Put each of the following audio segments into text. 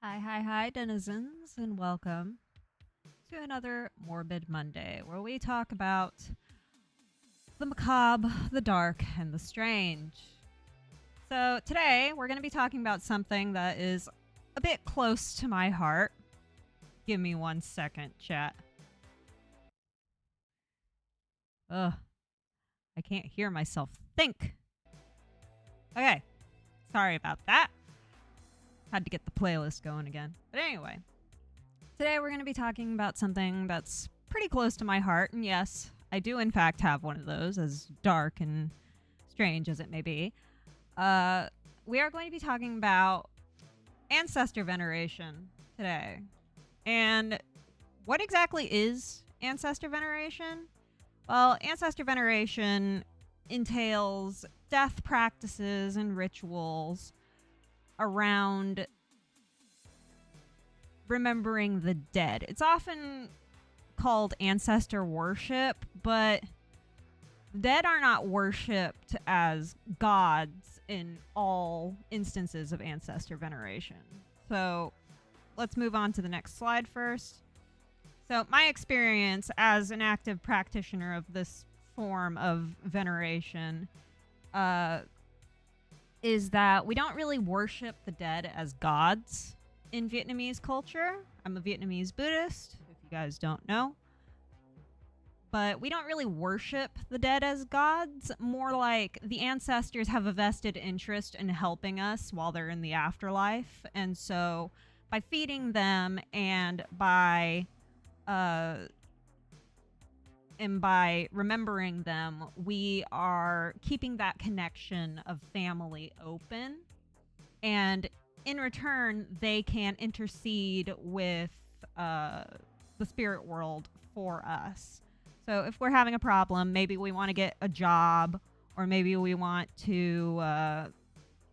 Hi, denizens, and welcome to another Morbid Monday, where we talk about the macabre, the dark, and the strange. So, today we're going to be talking about something that is a bit close to my heart. Give me 1 second, chat. Ugh, I can't hear myself think. Okay, sorry about that. Had to get the playlist going again. But anyway, today we're going to be talking about something that's pretty close to my heart. And yes, I do in fact have one of those, as dark and strange as it may be. We are going to be talking about Ancestor Veneration today. And what exactly is Ancestor Veneration? Well, Ancestor Veneration entails death practices and rituals around remembering the dead. It's often called ancestor worship, but dead are not worshipped as gods in all instances of ancestor veneration. So let's move on to the next slide first. So my experience as an active practitioner of this form of veneration is that we don't really worship the dead as gods in Vietnamese culture. I'm a Vietnamese Buddhist, if you guys don't know. But we don't really worship the dead as gods. More like the ancestors have a vested interest in helping us while they're in the afterlife. And so by feeding them and by remembering them, we are keeping that connection of family open. And in return, they can intercede with the spirit world for us. So if we're having a problem, maybe we want to get a job, or maybe we want to,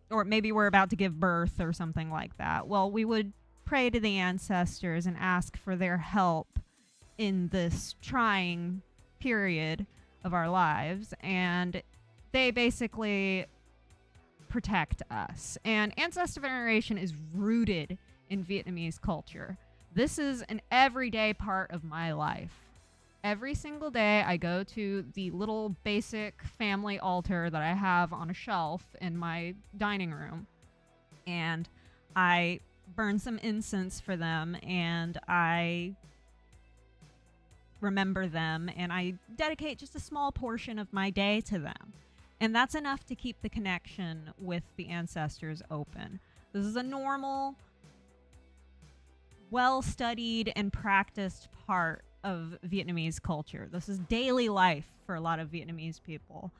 or maybe we're about to give birth or something like that. Well, we would pray to the ancestors and ask for their help in this trying period of our lives, and they basically protect us. And ancestor veneration is rooted in Vietnamese culture. This is an everyday part of my life. Every single day I go to the little basic family altar that I have on a shelf in my dining room, and I burn some incense for them, and I remember them, and I dedicate just a small portion of my day to them. And that's enough to keep the connection with the ancestors open. This is a normal, well-studied and practiced part of Vietnamese culture. This is daily life for a lot of Vietnamese people.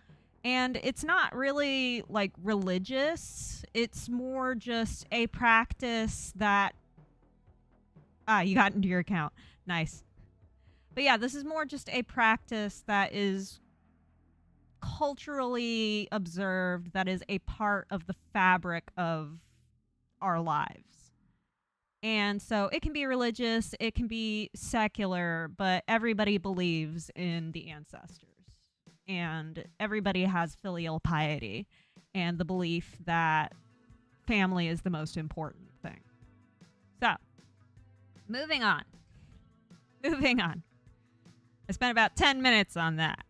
And it's not really like religious. It's more just a practice that... you got into your account. Nice. But yeah, this is more just a practice that is culturally observed, that is a part of the fabric of our lives. And so it can be religious, it can be secular, but everybody believes in the ancestors. And everybody has filial piety and the belief that family is the most important thing. So, moving on. I spent about 10 minutes on that.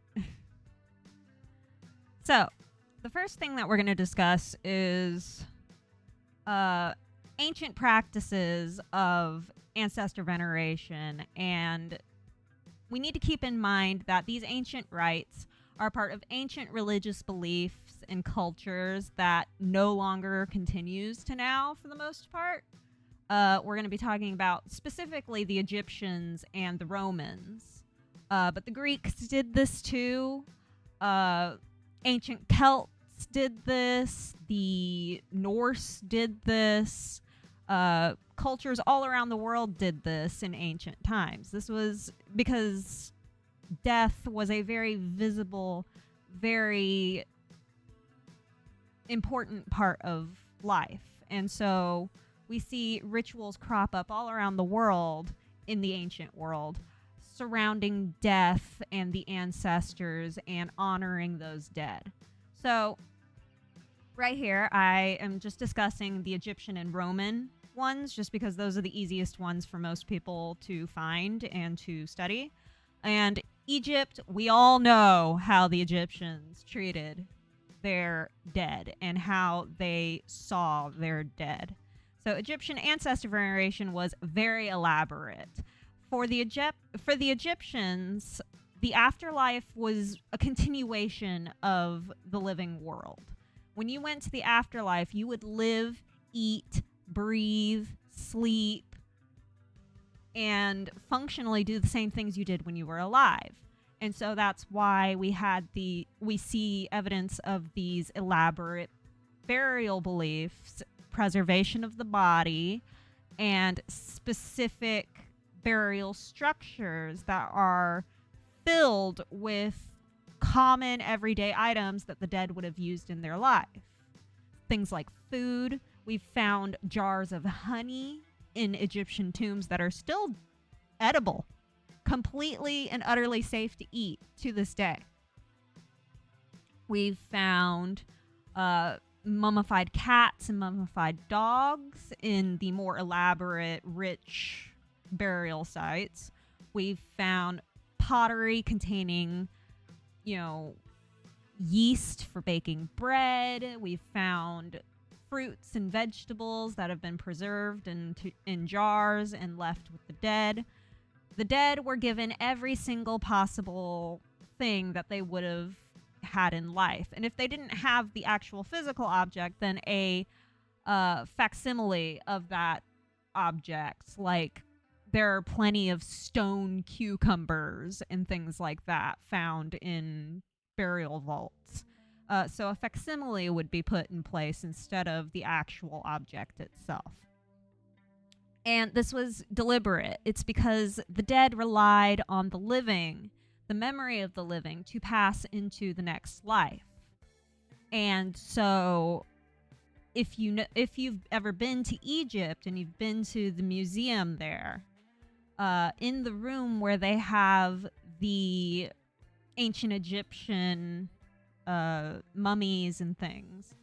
So, the first thing that we're going to discuss is ancient practices of ancestor veneration. And we need to keep in mind that these ancient rites are part of ancient religious beliefs and cultures that no longer continues to now, for the most part. We're going to be talking about specifically the Egyptians and the Romans. But the Greeks did this too. Ancient Celts did this. The Norse did this. Cultures all around the world did this in ancient times. This was because death was a very visible, very important part of life. And so we see rituals crop up all around the world in the ancient world surrounding death and the ancestors and honoring those dead. So right here, I am just discussing the Egyptian and Roman ones just because those are the easiest ones for most people to find and to study. And Egypt, we all know how the Egyptians treated their dead and how they saw their dead. So Egyptian ancestor veneration was very elaborate. For the Egyptians, the afterlife was a continuation of the living world. When you went to the afterlife, you would live, eat, breathe, sleep, and functionally do the same things you did when you were alive. And so that's why we see evidence of these elaborate burial beliefs, preservation of the body, and specific burial structures that are filled with common everyday items that the dead would have used in their life. Things like food. We've found jars of honey in Egyptian tombs that are still edible, completely and utterly safe to eat to this day. We've found mummified cats and mummified dogs in the more elaborate, rich burial sites. We've found pottery containing, yeast for baking bread. We've found fruits and vegetables that have been preserved in jars and left with the dead. The dead were given every single possible thing that they would have had in life. And if they didn't have the actual physical object, then a facsimile of that object, like there are plenty of stone cucumbers and things like that found in burial vaults. So a facsimile would be put in place instead of the actual object itself. And this was deliberate. It's because the dead relied on the living, the memory of the living, to pass into the next life. And so if you've ever been to Egypt and you've been to the museum there, in the room where they have the ancient Egyptian mummies and things,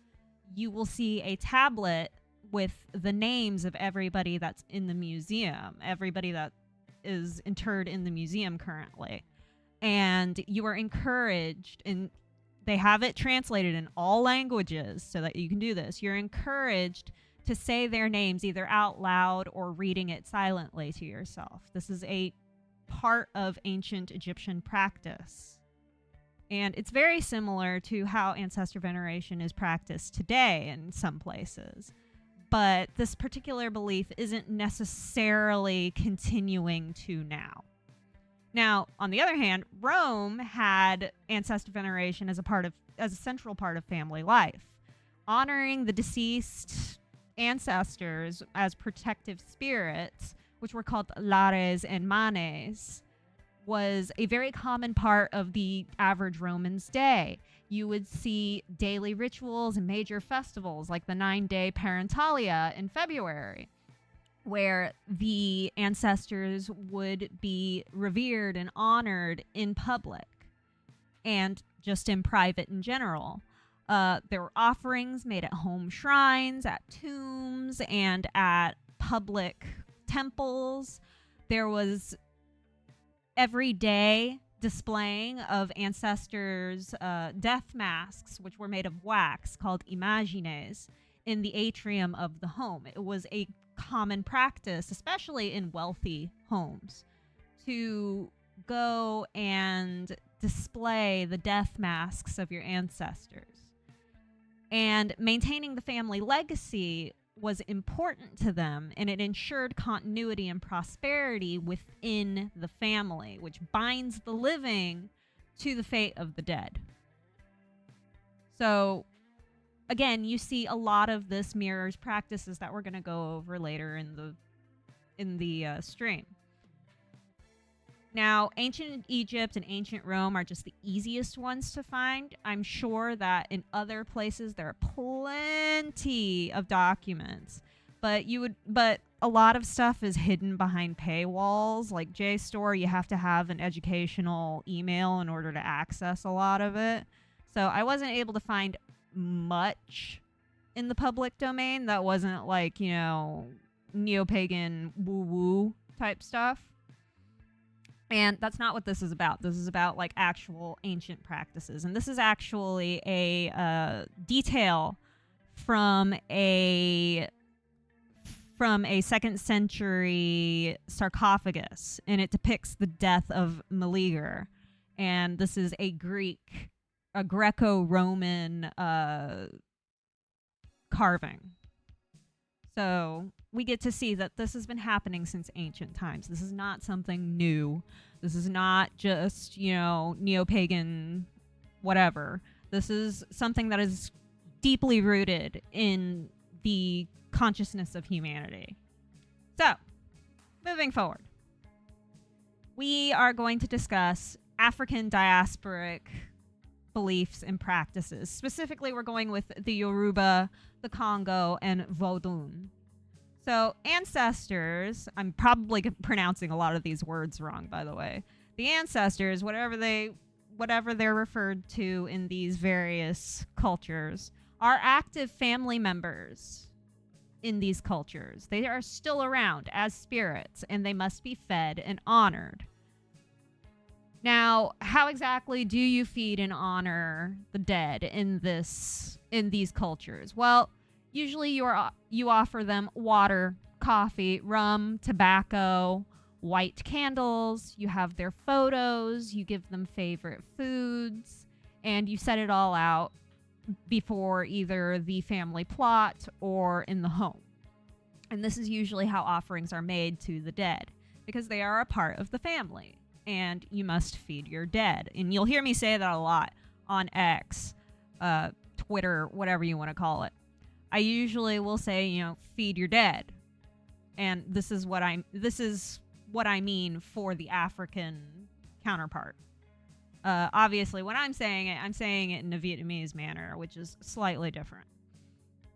you will see a tablet with the names of everybody that's in the museum, everybody that is interred in the museum currently. And you are encouraged, and they have it translated in all languages so that you can do this. You're encouraged to say their names either out loud or reading it silently to yourself. This is a part of ancient Egyptian practice. And it's very similar to how ancestor veneration is practiced today in some places. But this particular belief isn't necessarily continuing to now. Now, on the other hand, Rome had ancestor veneration as a central part of family life. Honoring the deceased ancestors as protective spirits, which were called lares and manes, was a very common part of the average Roman's day. You would see daily rituals and major festivals like the 9-day Parentalia in February, where the ancestors would be revered and honored in public and just in private in general. There were offerings made at home shrines, at tombs, and at public temples. There was everyday displaying of ancestors' death masks, which were made of wax, called imagines, in the atrium of the home. It was a common practice, especially in wealthy homes, to go and display the death masks of your ancestors. And maintaining the family legacy was important to them, and it ensured continuity and prosperity within the family, which binds the living to the fate of the dead. So, again, you see a lot of this mirrors practices that we're going to go over later in the stream. Now, ancient Egypt and ancient Rome are just the easiest ones to find. I'm sure that in other places there are plenty of documents, but a lot of stuff is hidden behind paywalls. Like JSTOR, you have to have an educational email in order to access a lot of it. So I wasn't able to find much in the public domain that wasn't like, neo-pagan woo-woo type stuff. And that's not what this is about. This is about like actual ancient practices. And this is actually a detail from a 2nd century sarcophagus, and it depicts the death of Meleager. And this is a Greco-Roman carving. So we get to see that this has been happening since ancient times. This is not something new. This is not just, neo-pagan whatever. This is something that is deeply rooted in the consciousness of humanity. So, moving forward, we are going to discuss African diasporic beliefs and practices. Specifically, we're going with the Yoruba, the Congo, and Vodun. So, ancestors, I'm probably pronouncing a lot of these words wrong, by the way. The ancestors, whatever they're referred to in these various cultures, are active family members in these cultures. They are still around as spirits, and they must be fed and honored. Now, how exactly do you feed and honor the dead in these cultures? Well, usually you offer them water, coffee, rum, tobacco, white candles. You have their photos. You give them favorite foods, and you set it all out before either the family plot or in the home. And this is usually how offerings are made to the dead, because they are a part of the family. And you must feed your dead. And you'll hear me say that a lot on X, Twitter, whatever you want to call it. I usually will say, feed your dead. And this is what I mean for the African counterpart. Obviously, when I'm saying it in a Vietnamese manner, which is slightly different.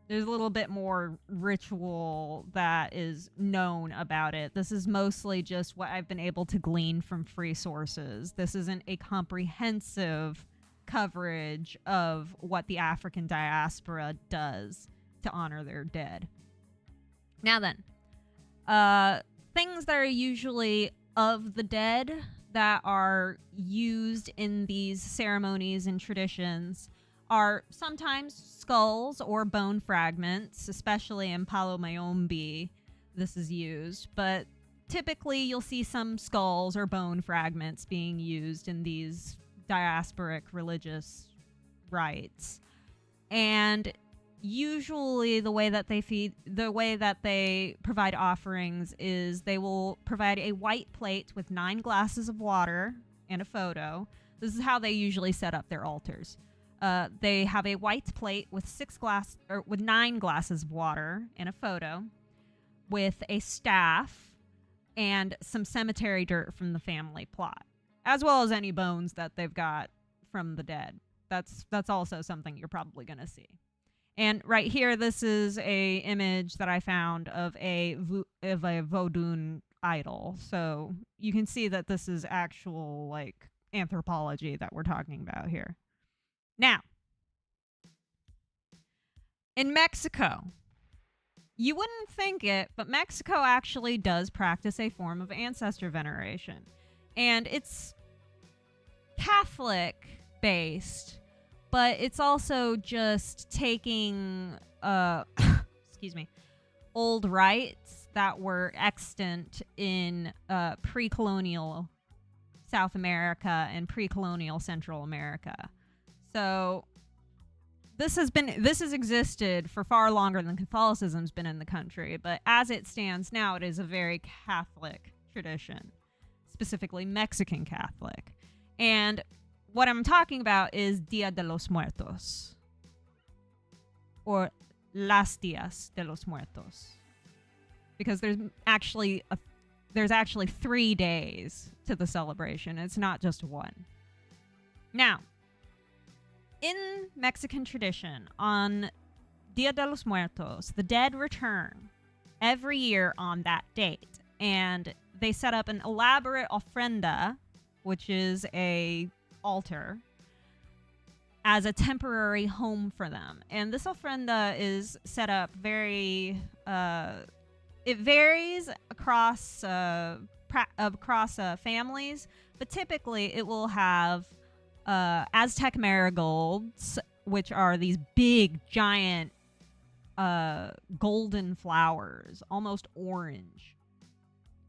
There's a little bit more ritual that is known about it. This is mostly just what I've been able to glean from free sources. This isn't a comprehensive coverage of what the African diaspora does to honor their dead. Now then, things that are usually of the dead that are used in these ceremonies and traditions are sometimes skulls or bone fragments, especially in Palo Mayombe this is used, but typically you'll see some skulls or bone fragments being used in these diasporic religious rites. And usually the way that they provide offerings is they will provide a white plate with 9 glasses of water and a photo. This is how they usually set up their altars. They have a white plate with 9 glasses of water and a photo, with a staff and some cemetery dirt from the family plot, as well as any bones that they've got from the dead. That's also something you're probably going to see. And right here, this is a image that I found of a Vodun idol. So you can see that this is actual anthropology that we're talking about here. Now, in Mexico, you wouldn't think it, but Mexico actually does practice a form of ancestor veneration. And it's Catholic-based, but it's also just taking, old rites that were extant in pre-colonial South America and pre-colonial Central America. So this has existed for far longer than Catholicism's been in the country, but as it stands now, it is a very Catholic tradition, specifically Mexican Catholic. And what I'm talking about is Dia de los Muertos, or Las Dias de los Muertos, because there's actually 3 days to the celebration. It's not just one. Now, in Mexican tradition, on Dia de los Muertos, the dead return every year on that date, and they set up an elaborate ofrenda, which is a altar, as a temporary home for them. And this ofrenda is set up very It varies across families, but typically it will have Aztec marigolds, which are these big, giant, golden flowers, almost orange.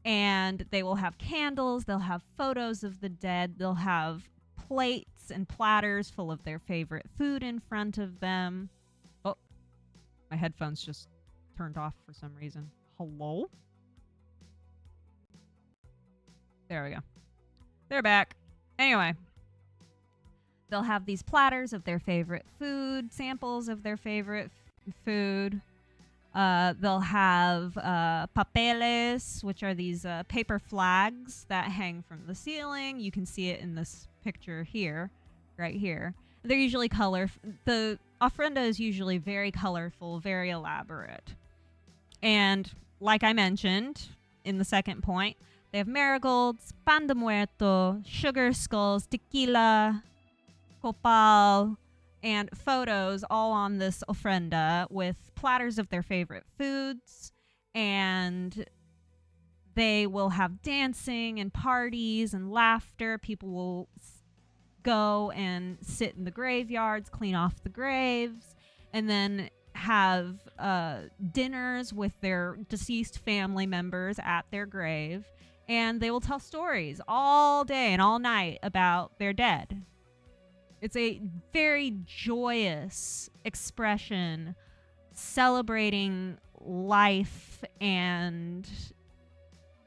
And they will have candles, they'll have photos of the dead, they'll have plates and platters full of their favorite food in front of them. Oh, my headphones just turned off for some reason. Hello? There we go. They're back. Anyway, they'll have these platters of their favorite food, samples of their favorite food. They'll have papeles, which are these paper flags that hang from the ceiling. You can see it in this picture here, right here. They're usually the ofrenda is usually very colorful, very elaborate. And like I mentioned in the second point, they have marigolds, pan de muerto, sugar skulls, tequila, copal, and photos all on this ofrenda with platters of their favorite foods. And they will have dancing and parties and laughter. People will go and sit in the graveyards, clean off the graves, and then have dinners with their deceased family members at their grave. And they will tell stories all day and all night about their dead. It's a very joyous expression celebrating life and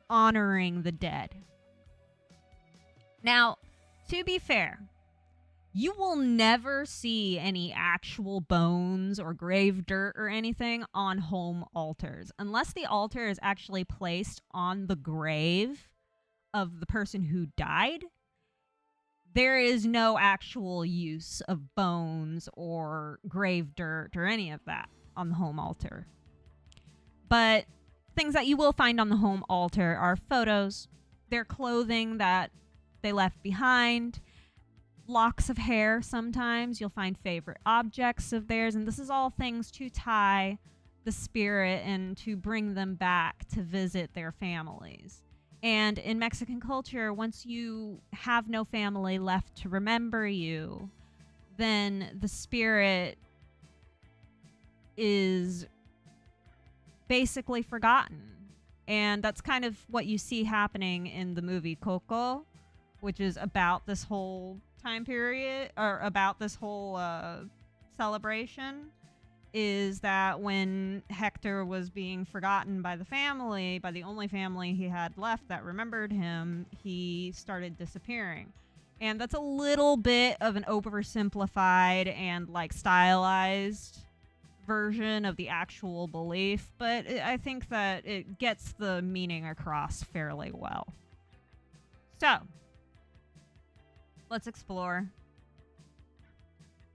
honoring the dead. Now, to be fair, you will never see any actual bones or grave dirt or anything on home altars unless the altar is actually placed on the grave of the person who died. There is no actual use of bones or grave dirt or any of that on the home altar. But things that you will find on the home altar are photos, their clothing that they left behind, locks of hair sometimes. You'll find favorite objects of theirs, and this is all things to tie the spirit and to bring them back to visit their families. And in Mexican culture, once you have no family left to remember you, then the spirit is basically forgotten. And that's kind of what you see happening in the movie Coco, which is about this whole time period, or about this whole celebration, is that when Hector was being forgotten by the family, by the only family he had left that remembered him, he started disappearing. And that's a little bit of an oversimplified and like stylized version of the actual belief, but I think that it gets the meaning across fairly well. So, let's explore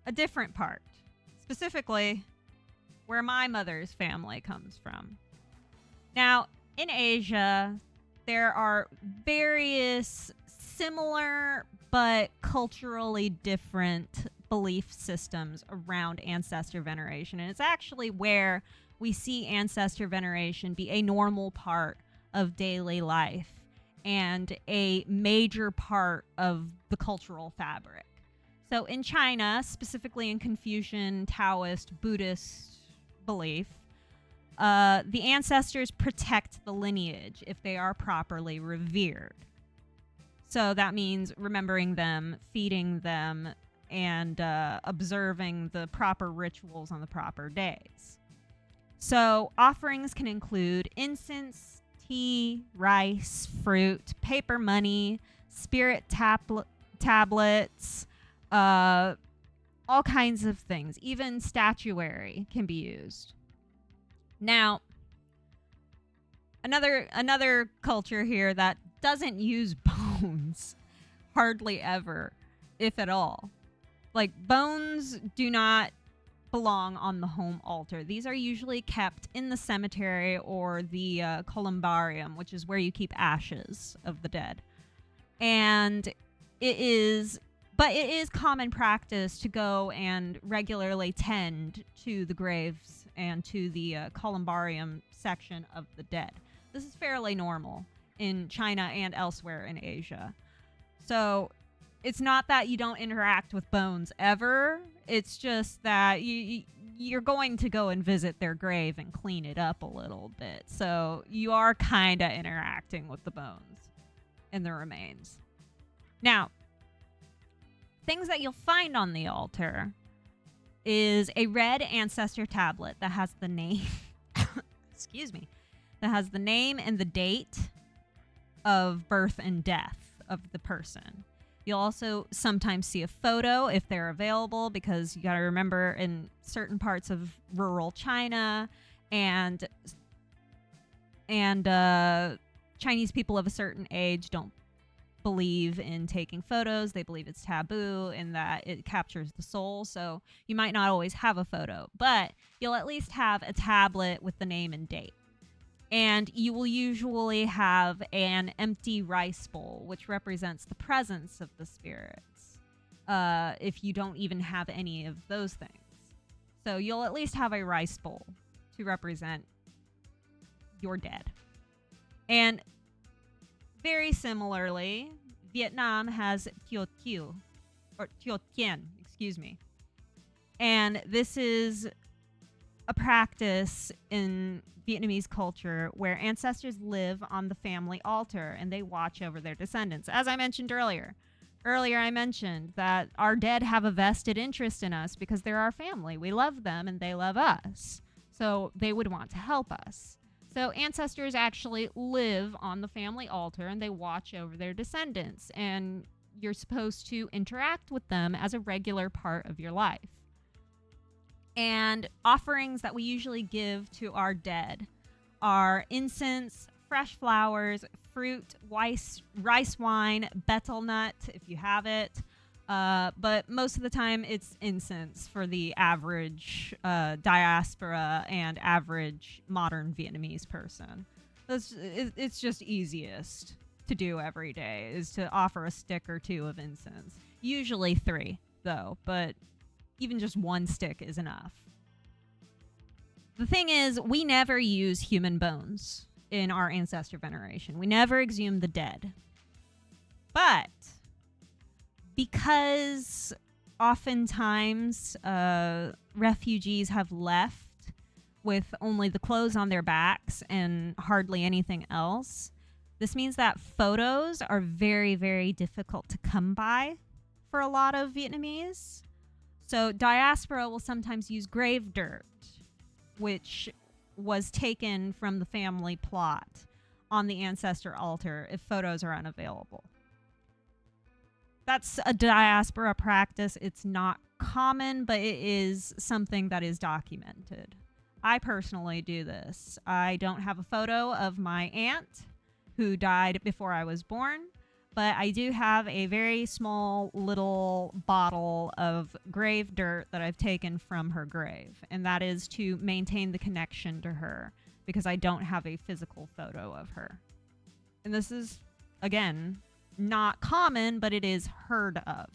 a different part, specifically where my mother's family comes from. Now, in Asia, there are various similar but culturally different belief systems around ancestor veneration, and it's actually where we see ancestor veneration be a normal part of daily life and a major part of the cultural fabric. So in China, specifically in Confucian, Taoist, Buddhist belief, the ancestors protect the lineage if they are properly revered. So that means remembering them, feeding them, and observing the proper rituals on the proper days. So offerings can include incense, tea, rice, fruit, paper money, spirit tablets, all kinds of things. Even statuary can be used. Now, another culture here that doesn't use bones hardly ever, if at all. Like, bones do not belong on the home altar. These are usually kept in the cemetery or the columbarium, which is where you keep ashes of the dead. And it is common practice to go and regularly tend to the graves and to the columbarium section of the dead. This is fairly normal in China and elsewhere in Asia. So it's not that you don't interact with bones ever. It's just that you're going to go and visit their grave and clean it up a little bit. So you are kind of interacting with the bones and the remains. Now, things that you'll find on the altar is a red ancestor tablet that has the name, excuse me, that has the name and the date of birth and death of the person. You'll also sometimes see a photo if they're available, because you got to remember in certain parts of rural China and Chinese people of a certain age don't believe in taking photos. They believe it's taboo and that it captures the soul. So you might not always have a photo, but you'll at least have a tablet with the name and date. And you will usually have an empty rice bowl, which represents the presence of the spirits, if you don't even have any of those things. So you'll at least have a rice bowl to represent your dead. And very similarly, Vietnam has Tio Tien, excuse me. And this is a practice in Vietnamese culture where ancestors live on the family altar and they watch over their descendants. As I mentioned earlier, I mentioned that our dead have a vested interest in us because they're our family. We love them and they love us. So they would want to help us. So ancestors actually live on the family altar and they watch over their descendants, and you're supposed to interact with them as a regular part of your life. And offerings that we usually give to our dead are incense, fresh flowers, fruit, rice wine, betel nut, if you have it. But most of the time it's incense for the average diaspora and average modern Vietnamese person. It's just easiest to do every day, is to offer a stick or two of incense. Usually 3, though, but even just 1 stick is enough. The thing is, we never use human bones in our ancestor veneration. We never exhume the dead. But because oftentimes refugees have left with only the clothes on their backs and hardly anything else, this means that photos are very, very difficult to come by for a lot of Vietnamese. So diaspora will sometimes use grave dirt, which was taken from the family plot on the ancestor altar if photos are unavailable. That's a diaspora practice. It's not common, but it is something that is documented. I personally do this. I don't have a photo of my aunt who died before I was born, but I do have a very small little bottle of grave dirt that I've taken from her grave, and that is to maintain the connection to her because I don't have a physical photo of her. And this is, again, not common, but it is heard of.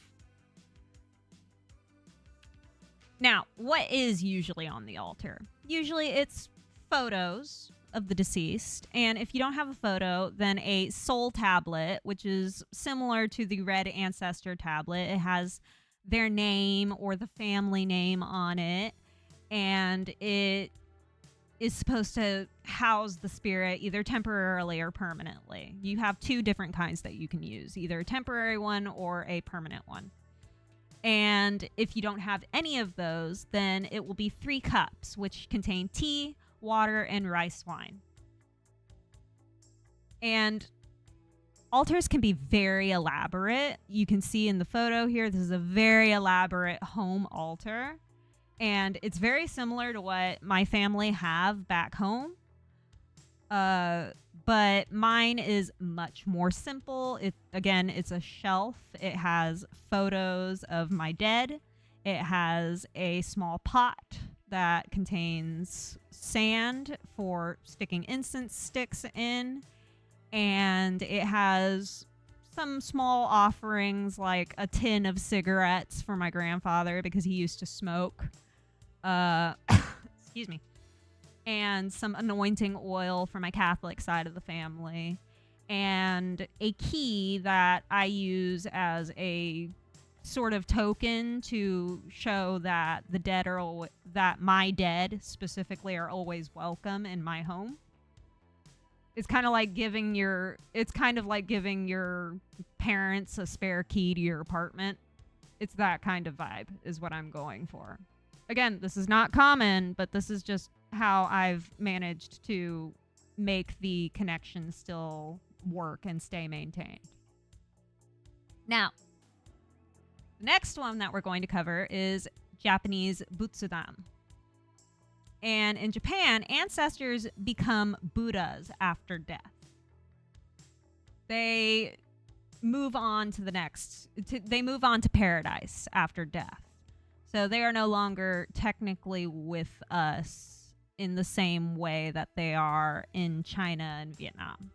Now, what is usually on the altar? Usually it's photos of the deceased, and if you don't have a photo, then a soul tablet, which is similar to the red ancestor tablet. It has their name or the family name on it, and it is supposed to house the spirit either temporarily or permanently. You have 2 different kinds that you can use, either a temporary one or a permanent one. And if you don't have any of those, then it will be 3 cups, which contain tea, water, and rice wine. And altars can be very elaborate. You can see in the photo here, this is a very elaborate home altar. And it's very similar to what my family have back home. But mine is much more simple. It's a shelf. It has photos of my dead. It has a small pot that contains sand for sticking incense sticks in. And it has some small offerings like a tin of cigarettes for my grandfather because he used to smoke. excuse me, and some anointing oil for my Catholic side of the family, and a key that I use as a sort of token to show that the dead are that my dead specifically are always welcome in my home. It's kind of like giving your parents a spare key to your apartment. It's that kind of vibe is what I'm going for. Again, this is not common, but this is just how I've managed to make the connection still work and stay maintained. Now, the next one that we're going to cover is Japanese Butsudan. And in Japan, ancestors become Buddhas after death. They move on to they move on to paradise after death. So they are no longer technically with us in the same way that they are in China and Vietnam.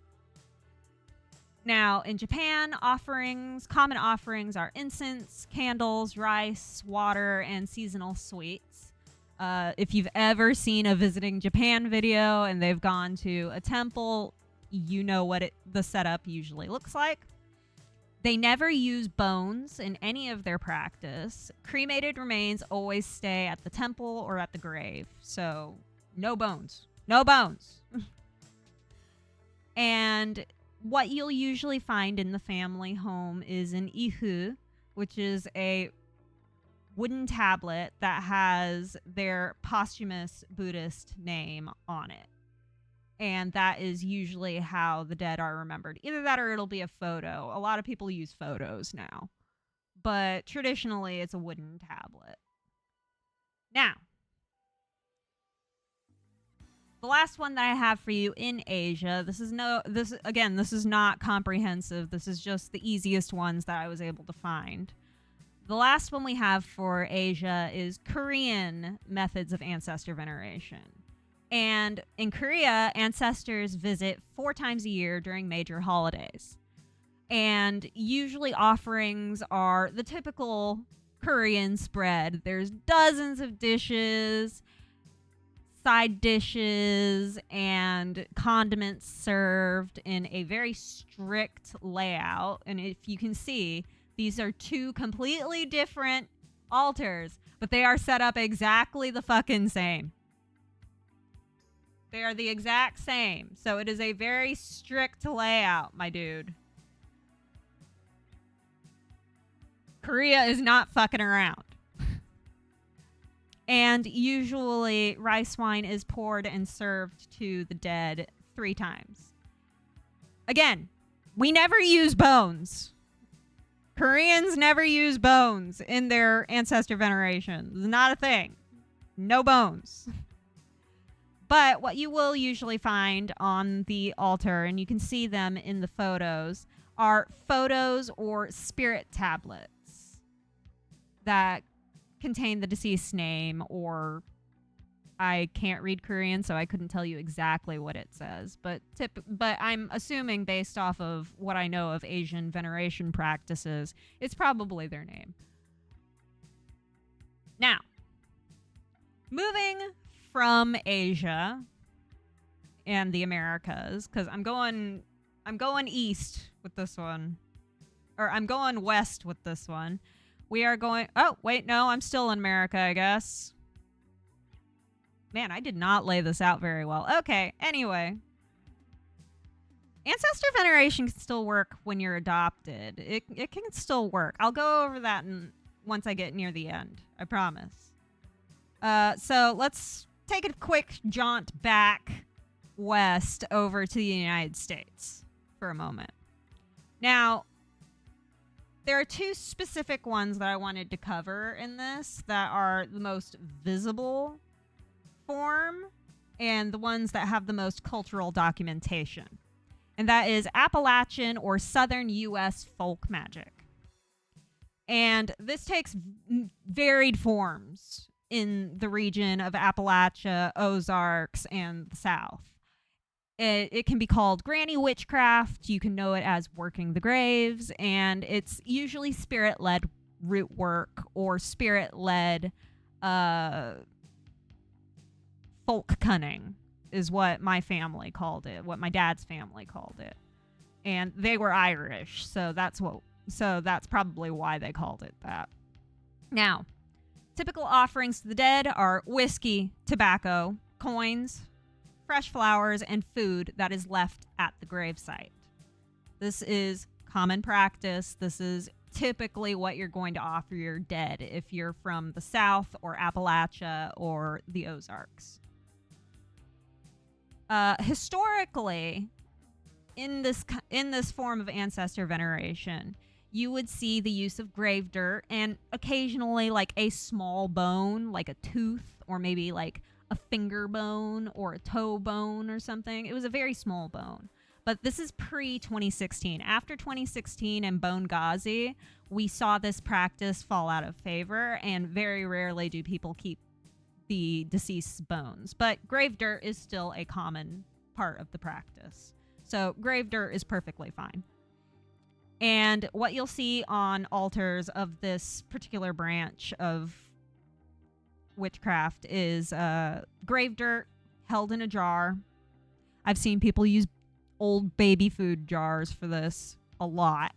Now, in Japan, common offerings are incense, candles, rice, water, and seasonal sweets. If you've ever seen a Visiting Japan video and they've gone to a temple, you know what the setup usually looks like. They never use bones in any of their practice. Cremated remains always stay at the temple or at the grave. So, no bones. No bones. And what you'll usually find in the family home is an ihu, which is a wooden tablet that has their posthumous Buddhist name on it. And that is usually how the dead are remembered. Either that or it'll be a photo. A lot of people use photos now. But traditionally, it's a wooden tablet. Now, the last one that I have for you in Asia, this is not comprehensive. This is just the easiest ones that I was able to find. The last one we have for Asia is Korean methods of ancestor veneration. And in Korea, ancestors visit 4 times a year during major holidays. And usually offerings are the typical Korean spread. There's dozens of dishes, side dishes, and condiments served in a very strict layout. And if you can see, these are 2 completely different altars, but they are set up exactly the fucking same. They are the exact same. So it is a very strict layout, my dude. Korea is not fucking around. And usually rice wine is poured and served to the dead 3 times. Again, we never use bones. Koreans never use bones in their ancestor veneration. It's not a thing. No bones. But what you will usually find on the altar, and you can see them in the photos, are photos or spirit tablets that contain the deceased's name, or I can't read Korean, so I couldn't tell you exactly what it says. But I'm assuming, based off of what I know of Asian veneration practices, it's probably their name. Now, moving from Asia and the Americas, because I'm going east with this one, or I'm going west with this one. We are going. Oh wait, no, I'm still in America, I guess. Man, I did not lay this out very well. Okay, anyway, ancestor veneration can still work when you're adopted. It can still work. I'll go over that once I get near the end. I promise. So let's take a quick jaunt back west over to the United States for a moment. Now, there are 2 specific ones that I wanted to cover in this that are the most visible form and the ones that have the most cultural documentation. And that is Appalachian or Southern U.S. folk magic. And this takes varied forms in the region of Appalachia, Ozarks, and the South. It can be called granny witchcraft. You can know it as working the graves, and it's usually spirit-led root work or spirit-led folk cunning is what my family called it, what my dad's family called it. And they were Irish, so that's probably why they called it that. Now, typical offerings to the dead are whiskey, tobacco, coins, fresh flowers, and food that is left at the gravesite. This is common practice. This is typically what you're going to offer your dead if you're from the South or Appalachia or the Ozarks. Historically, in this form of ancestor veneration, you would see the use of grave dirt and occasionally like a small bone, like a tooth or maybe like a finger bone or a toe bone or something. It was a very small bone. But this is pre-2016. After 2016 and Bone Ghazi, we saw this practice fall out of favor, and very rarely do people keep the deceased's bones. But grave dirt is still a common part of the practice. So grave dirt is perfectly fine. And what you'll see on altars of this particular branch of witchcraft is grave dirt held in a jar. I've seen people use old baby food jars for this a lot.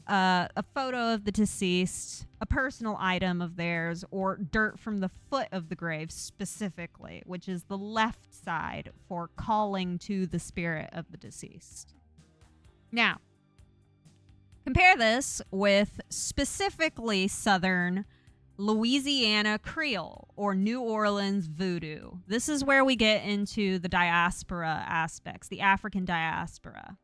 A photo of the deceased, a personal item of theirs, or dirt from the foot of the grave specifically, which is the left side for calling to the spirit of the deceased. Now, compare this with specifically Southern Louisiana Creole or New Orleans voodoo. This is where we get into the diaspora aspects, the African diaspora.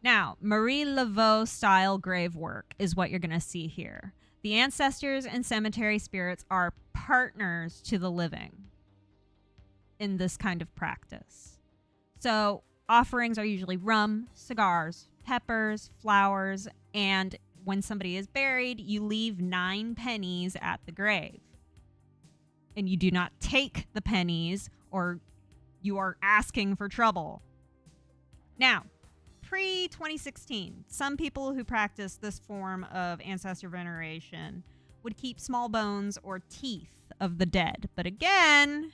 Now, Marie Laveau style grave work is what you're going to see here. The ancestors and cemetery spirits are partners to the living in this kind of practice. So offerings are usually rum, cigars, peppers, flowers, and when somebody is buried, you leave 9 pennies at the grave. And you do not take the pennies or you are asking for trouble. Now, pre-2016, some people who practice this form of ancestor veneration would keep small bones or teeth of the dead. But again,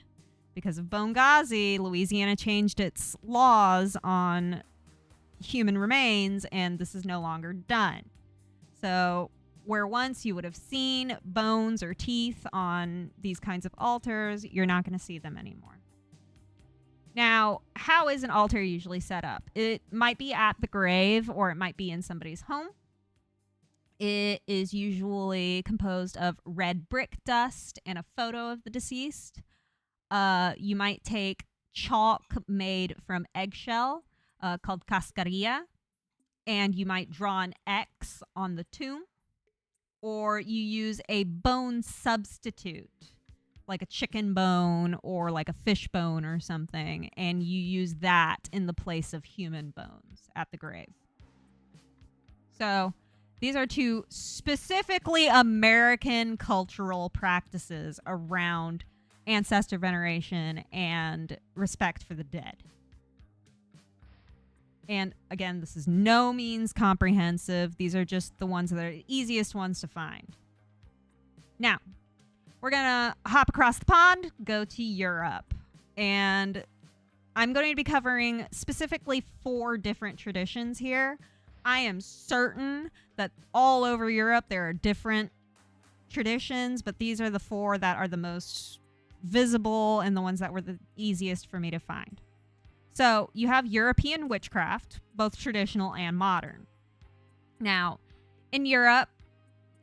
because of Bone Ghazi, Louisiana changed its laws on human remains, and this is no longer done. So where once you would have seen bones or teeth on these kinds of altars, you're not going to see them anymore. Now, how is an altar usually set up? It might be at the grave or it might be in somebody's home. It is usually composed of red brick dust and a photo of the deceased. You might take chalk made from eggshell called cascarilla, and you might draw an X on the tomb, or you use a bone substitute, like a chicken bone or like a fish bone or something, and you use that in the place of human bones at the grave. So these are 2 specifically American cultural practices around ancestor veneration and respect for the dead. And again, this is no means comprehensive. These are just the ones that are the easiest ones to find. Now, we're going to hop across the pond, go to Europe. And I'm going to be covering specifically 4 different traditions here. I am certain that all over Europe there are different traditions, but these are the 4 that are the most visible and the ones that were the easiest for me to find. So you have European witchcraft, both traditional and modern. Now, in Europe,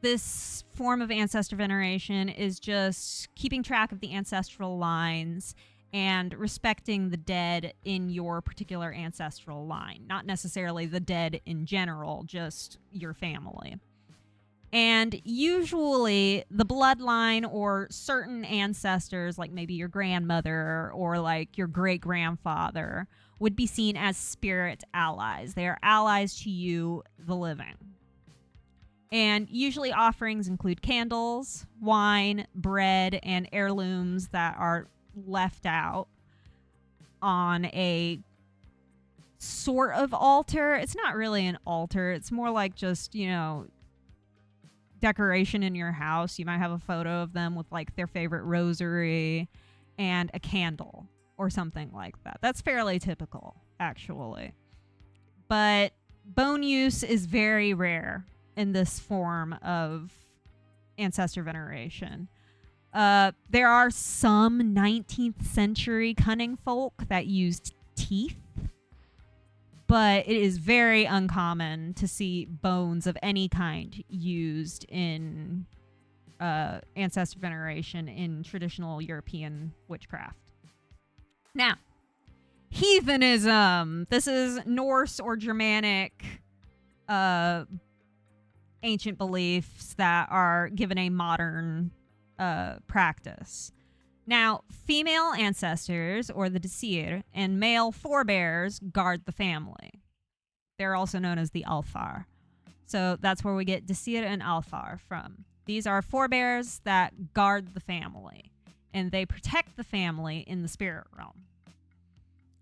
this form of ancestor veneration is just keeping track of the ancestral lines and respecting the dead in your particular ancestral line. Not necessarily the dead in general, just your family. And usually the bloodline or certain ancestors, like maybe your grandmother or like your great-grandfather, would be seen as spirit allies. They are allies to you, the living. And usually offerings include candles, wine, bread, and heirlooms that are left out on a sort of altar. It's not really an altar. It's more like just, decoration in your house. You might have a photo of them with like their favorite rosary and a candle or something like that. That's fairly typical, actually. But bone use is very rare in this form of ancestor veneration. There are some 19th century cunning folk that used teeth, but it is very uncommon to see bones of any kind used in ancestor veneration in traditional European witchcraft. Now, heathenism. This is Norse or Germanic ancient beliefs that are given a modern practice. Now, female ancestors, or the Disir, and male forebears guard the family. They're also known as the Alfar. So that's where we get Disir and Alfar from. These are forebears that guard the family, and they protect the family in the spirit realm.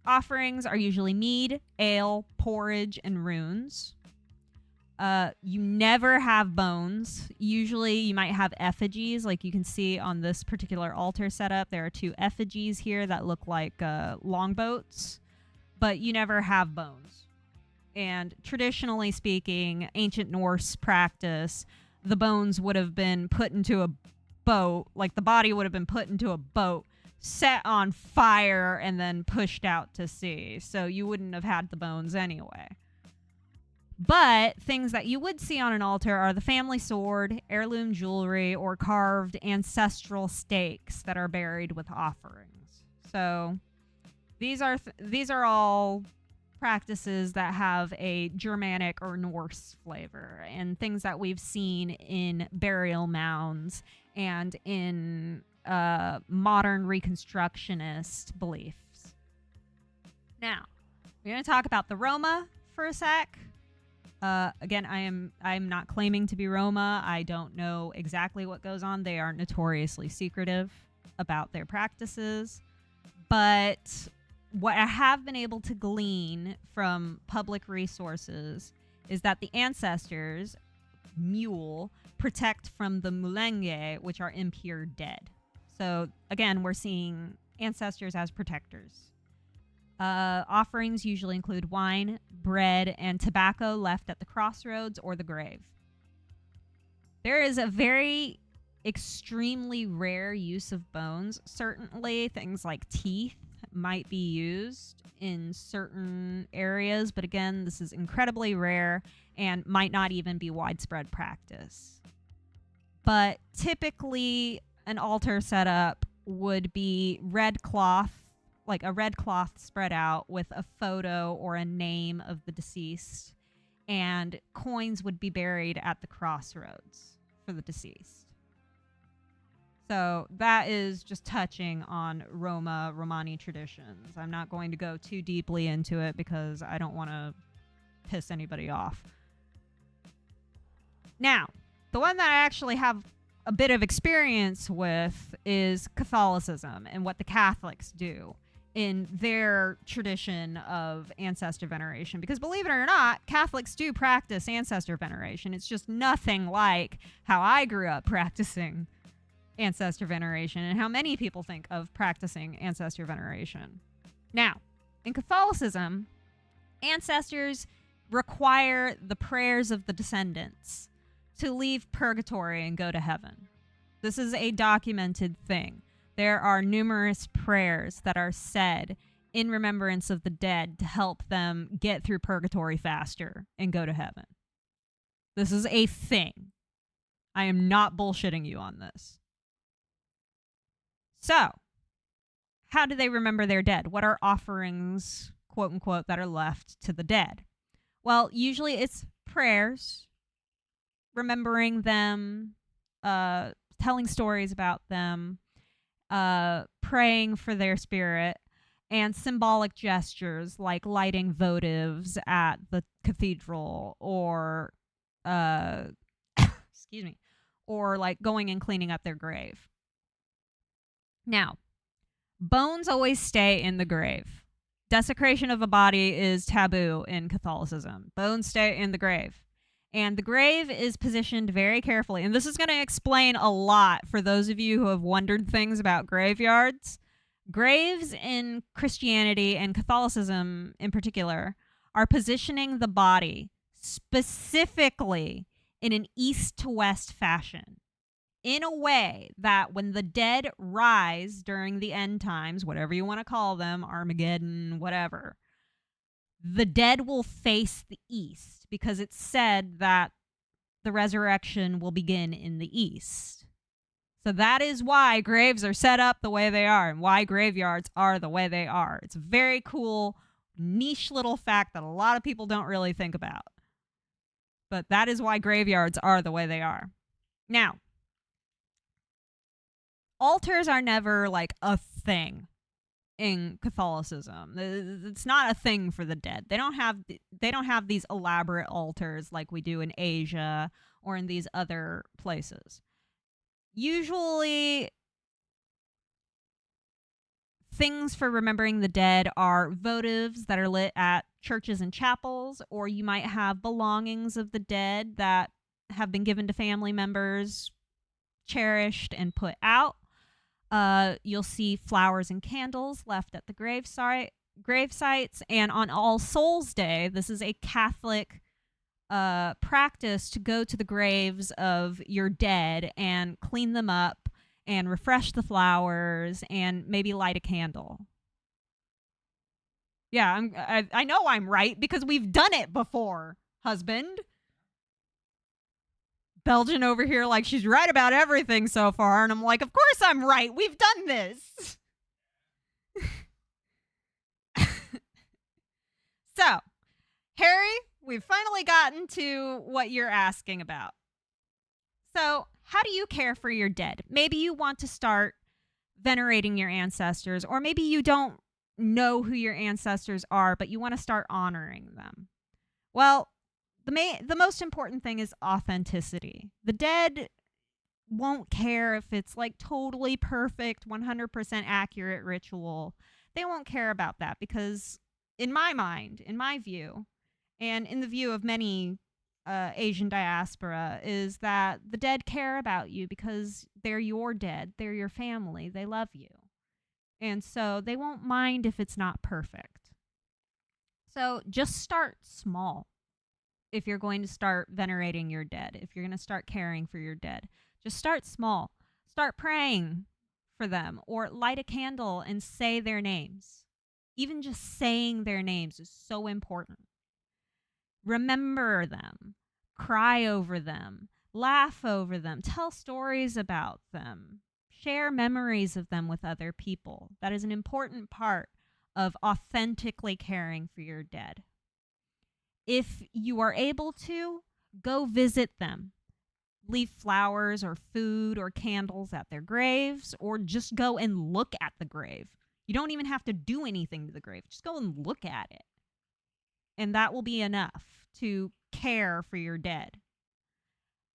Offerings are usually mead, ale, porridge, and runes. You never have bones. Usually you might have effigies, like you can see on this particular altar setup. There are 2 effigies here that look like longboats, but you never have bones. And traditionally speaking, ancient Norse practice, the bones would have been put into a boat, like the body would have been put into a boat, set on fire, and then pushed out to sea. So you wouldn't have had the bones anyway. But things that you would see on an altar are the family sword, heirloom jewelry, or carved ancestral stakes that are buried with offerings. So these are all practices that have a Germanic or Norse flavor, and things that we've seen in burial mounds and in modern Reconstructionist beliefs. Now, we're going to talk about the Roma for a sec. Again, I'm not claiming to be Roma. I don't know exactly what goes on. They are notoriously secretive about their practices. But what I have been able to glean from public resources is that the ancestors, mule, protect from the mulenge, which are impure dead. So again, we're seeing ancestors as protectors. Offerings usually include wine, bread, and tobacco left at the crossroads or the grave. There is a very extremely rare use of bones. Certainly things like teeth might be used in certain areas, but again, this is incredibly rare and might not even be widespread practice. But typically an altar setup would be red cloth, like a red cloth spread out with a photo or a name of the deceased, and coins would be buried at the crossroads for the deceased. So that is just touching on Romani traditions. I'm not going to go too deeply into it because I don't want to piss anybody off. Now, the one that I actually have a bit of experience with is Catholicism and what the Catholics do in their tradition of ancestor veneration. Because believe it or not, Catholics do practice ancestor veneration. It's just nothing like how I grew up practicing ancestor veneration and how many people think of practicing ancestor veneration. Now, in Catholicism, ancestors require the prayers of the descendants to leave purgatory and go to heaven. This is a documented thing. There are numerous prayers that are said in remembrance of the dead to help them get through purgatory faster and go to heaven. This is a thing. I am not bullshitting you on this. So, how do they remember their dead? What are offerings, quote unquote, that are left to the dead? Well, usually it's prayers, remembering them, telling stories about them, praying for their spirit, and symbolic gestures like lighting votives at the cathedral or excuse me, or like going and cleaning up their grave. Now, bones always stay in the grave. Desecration of a body is taboo in Catholicism. Bones stay in the grave. And the grave is positioned very carefully. And this is going to explain a lot for those of you who have wondered things about graveyards. Graves in Christianity and Catholicism in particular are positioning the body specifically in an east to west fashion, in a way that when the dead rise during the end times, whatever you want to call them, Armageddon, whatever, the dead will face the east, because it's said that the resurrection will begin in the east. So that is why graves are set up the way they are and why graveyards are the way they are. It's a very cool, niche little fact that a lot of people don't really think about. But that is why graveyards are the way they are. Now, altars are never like a thing in Catholicism. It's not a thing for the dead. They don't have these elaborate altars like we do in Asia or in these other places. Usually, things for remembering the dead are votives that are lit at churches and chapels, or you might have belongings of the dead that have been given to family members, cherished, and put out. You'll see flowers and candles left at the grave sites. And on All Souls Day, this is a Catholic practice to go to the graves of your dead and clean them up and refresh the flowers and maybe light a candle. Yeah, I know I'm right because we've done it before, husband. Belgian over here like she's right about everything so far, and I'm like, of course I'm right. We've done this. So, Harry, we've finally gotten to what you're asking about. So, how do you care for your dead? Maybe you want to start venerating your ancestors, or maybe you don't know who your ancestors are, but you want to start honoring them. Well, the most important thing is authenticity. The dead won't care if it's like totally perfect, 100% accurate ritual. They won't care about that because in my mind, in my view, and in the view of many Asian diaspora, is that the dead care about you because they're your dead. They're your family. They love you. And so they won't mind if it's not perfect. So just start small. If you're going to start venerating your dead, if you're going to start caring for your dead, just start small. Start praying for them or light a candle and say their names. Even just saying their names is so important. Remember them, cry over them, laugh over them, tell stories about them, share memories of them with other people. That is an important part of authentically caring for your dead. If you are able to, go visit them. Leave flowers or food or candles at their graves, or just go and look at the grave. You don't even have to do anything to the grave. Just go and look at it. And that will be enough to care for your dead.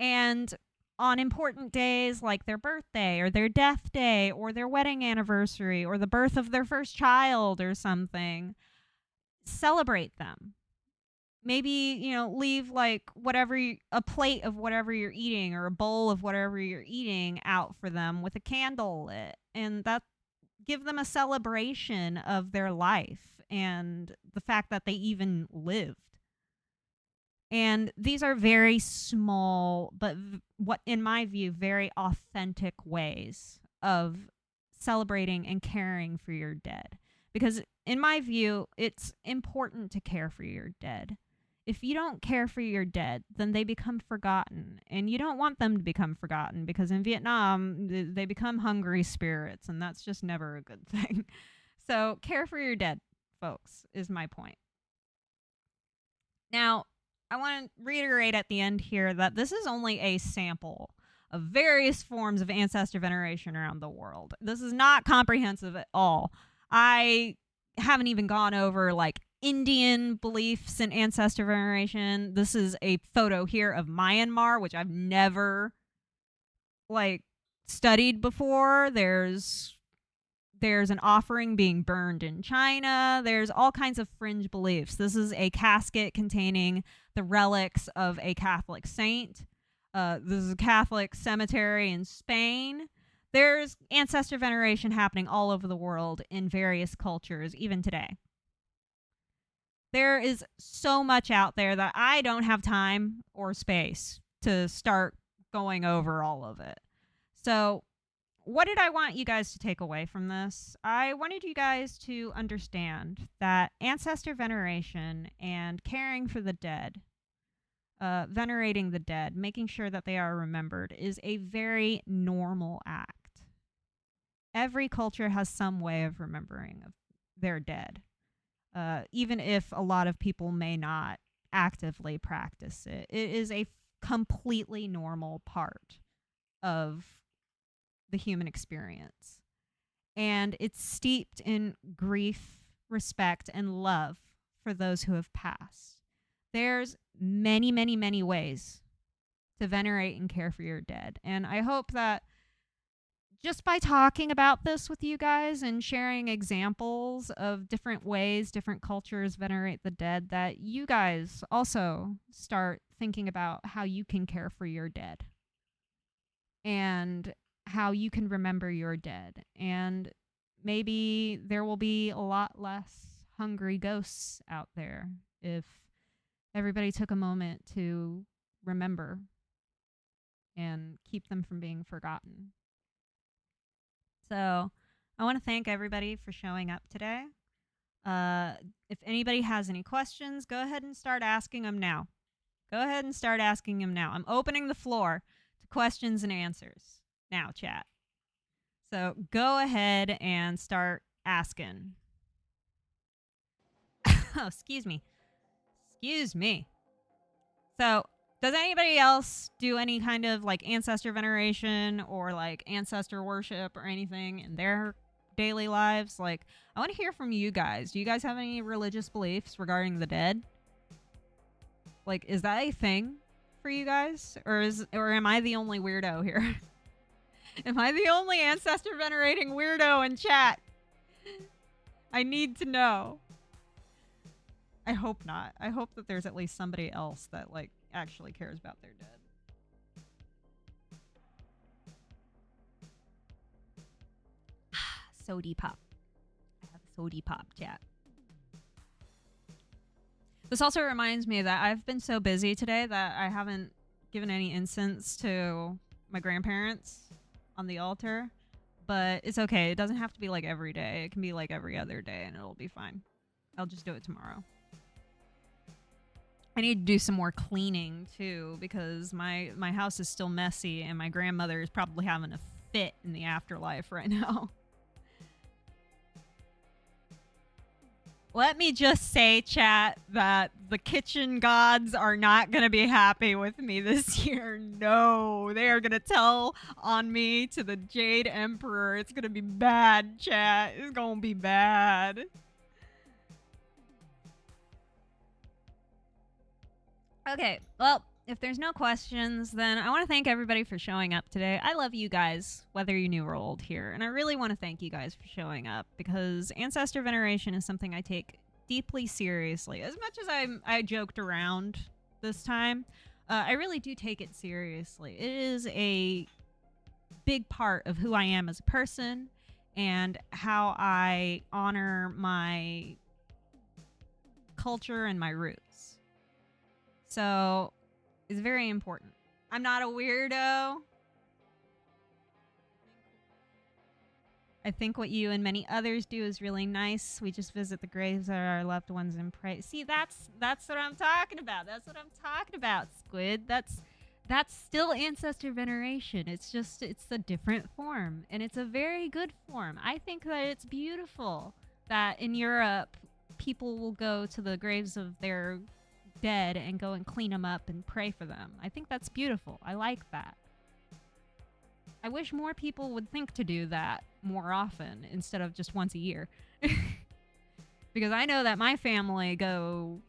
And on important days like their birthday or their death day or their wedding anniversary or the birth of their first child or something, celebrate them. Maybe, leave like a plate of whatever you're eating or a bowl of whatever you're eating out for them with a candle lit. And that give them a celebration of their life and the fact that they even lived. And these are very small, but what, in my view, very authentic ways of celebrating and caring for your dead. Because in my view, it's important to care for your dead. If you don't care for your dead, then they become forgotten. And you don't want them to become forgotten because in Vietnam, they become hungry spirits, and that's just never a good thing. So care for your dead, folks, is my point. Now, I want to reiterate at the end here that this is only a sample of various forms of ancestor veneration around the world. This is not comprehensive at all. I haven't even gone over like Indian beliefs in ancestor veneration. This is a photo here of Myanmar, which I've never studied before. There's an offering being burned in China. There's all kinds of fringe beliefs. This is a casket containing the relics of a Catholic saint. This is a Catholic cemetery in Spain. There's ancestor veneration happening all over the world in various cultures, even today. There is so much out there that I don't have time or space to start going over all of it. So, what did I want you guys to take away from this? I wanted you guys to understand that ancestor veneration and caring for the dead, venerating the dead, making sure that they are remembered, is a very normal act. Every culture has some way of remembering of their dead, even if a lot of people may not actively practice it. It is a completely normal part of the human experience. And it's steeped in grief, respect, and love for those who have passed. There's many, many, many ways to venerate and care for your dead. And I hope that just by talking about this with you guys and sharing examples of different ways different cultures venerate the dead, that you guys also start thinking about how you can care for your dead and how you can remember your dead. And maybe there will be a lot less hungry ghosts out there if everybody took a moment to remember and keep them from being forgotten. So I want to thank everybody for showing up today. If anybody has any questions, go ahead and start asking them now. Go ahead and start asking them now. I'm opening the floor to questions and answers now, chat. So go ahead and start asking. Oh, excuse me. Excuse me. So, does anybody else do any kind of like ancestor veneration or like ancestor worship or anything in their daily lives? Like, I want to hear from you guys. Do you guys have any religious beliefs regarding the dead? Like, is that a thing for you guys? Or am I the only weirdo here? Am I the only ancestor venerating weirdo in chat? I need to know. I hope not. I hope that there's at least somebody else that like actually cares about their dead. Sody pop. I have a sody pop, chat. This also reminds me that I've been so busy today that I haven't given any incense to my grandparents on the altar. But it's okay. It doesn't have to be like every day. It can be like every other day and it'll be fine. I'll just do it tomorrow. I need to do some more cleaning too because my house is still messy and my grandmother is probably having a fit in the afterlife right now. Let me just say, chat, that the kitchen gods are not going to be happy with me this year. No, they are going to tell on me to the Jade Emperor. It's going to be bad, chat. It's going to be bad. Okay, well, if there's no questions, then I want to thank everybody for showing up today. I love you guys, whether you're new or old here, and I really want to thank you guys for showing up because ancestor veneration is something I take deeply seriously. As much as I joked around this time, I really do take it seriously. It is a big part of who I am as a person and how I honor my culture and my roots. So it's very important. I'm not a weirdo. I think what you and many others do is really nice. We just visit the graves of our loved ones and pray. See, that's what I'm talking about. That's what I'm talking about, Squid. That's still ancestor veneration. It's a different form, and it's a very good form. I think that it's beautiful that in Europe people will go to the graves of their dead and go and clean them up and pray for them. I think that's beautiful. I like that. I wish more people would think to do that more often instead of just once a year. Because I know that my family go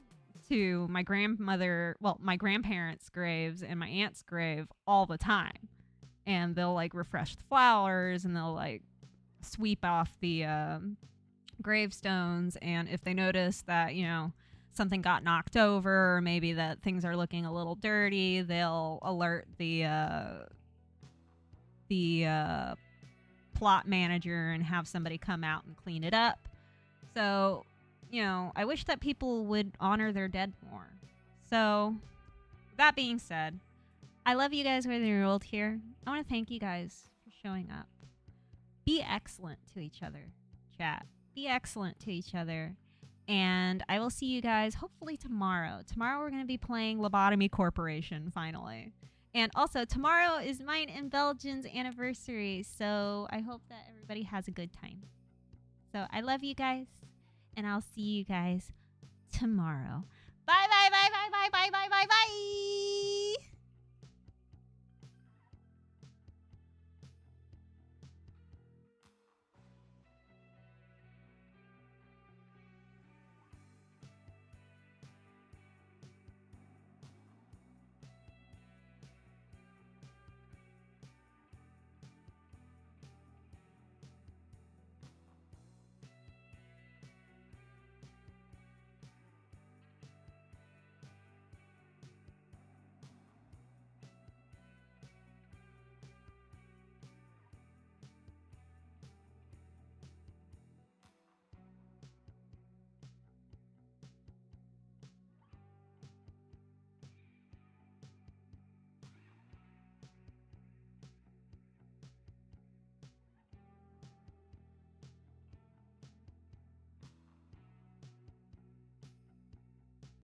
to my grandparents' graves and my aunt's grave all the time. And they'll like refresh the flowers and they'll like sweep off the gravestones. And if they notice that, something got knocked over or maybe that things are looking a little dirty, they'll alert the plot manager and have somebody come out and clean it up. So, you know, I wish that people would honor their dead more. So, that being said, I love you guys whether you're old here. I want to thank you guys for showing up. Be excellent to each other, chat. Be excellent to each other. And I will see you guys hopefully tomorrow. Tomorrow we're going to be playing Lobotomy Corporation, finally. And also, tomorrow is mine and Belgian's anniversary. So I hope that everybody has a good time. So I love you guys. And I'll see you guys tomorrow. Bye, bye, bye, bye, bye, bye, bye, bye, bye.